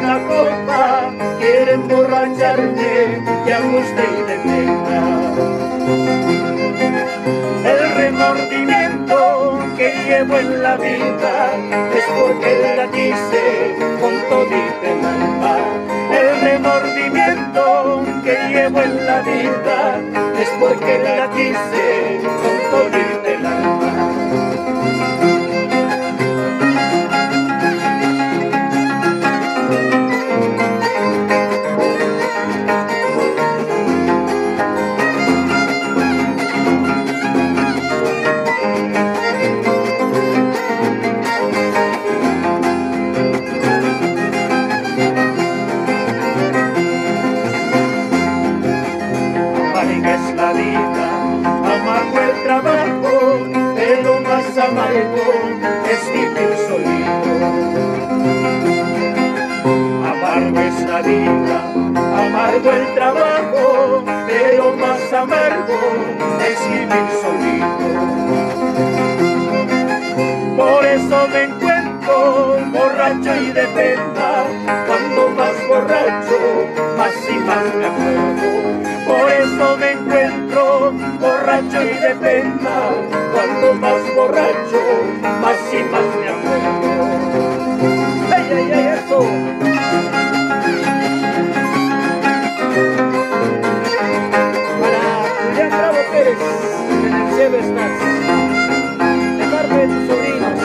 una copa, quiere emborracharme de angustia y de pena. El remordimiento que llevo en la vida es porque la quise con todita el alma. El remordimiento que llevo en la vida es porque la quise con todita el alma. Es la vida, amargo el trabajo, pero más amargo es vivir solito. Amargo es la vida, amargo el trabajo, pero más amargo es vivir solito. Por eso me encuentro borracho y de pena, cuando más borracho, más y más me acuerdo. Por eso me encuentro borracho y de pena, cuando más borracho, más y más me acuerdo. ¡Ay, ay, ay, eso! Para Julián Bravo Pérez, en el cielo estás, de parte de tus sobrinos,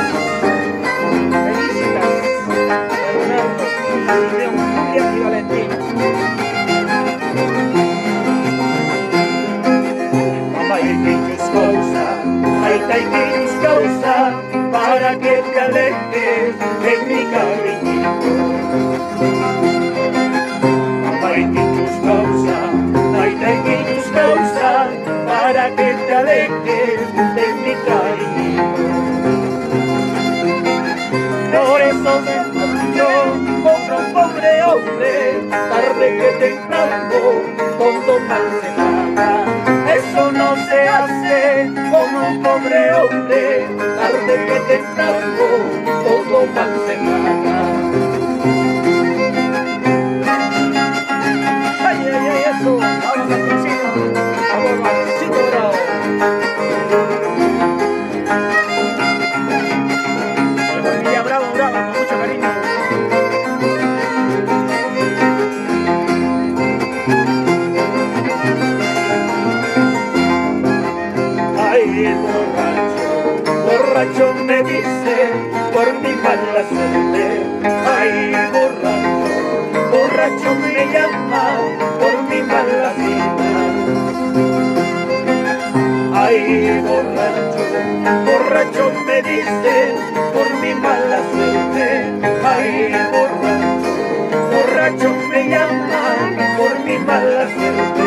Felicitas, Leonardo, León, Julián y Valentina. Hay que causa para que te alejes de mi cariñito. Hay que causa para que te alejes de mi cariñito. Por eso yo como un pobre hombre, tarde que temprano, todo mal se paga. Eso no se hace como un pobre hombre, tarde que temprano, todo mal se paga. Ay, ay, ay, eso, vamos al principio, vamos al principio bravo. La familia Bravo, Bravo, con mucho cariño. Ay, borracho, borracho me dice por mi mala suerte. Ay, borracho, borracho me llama por mi mala vida. Ay, borracho, borracho me dice por mi mala suerte. Ay, borracho, borracho me llama por mi mala suerte.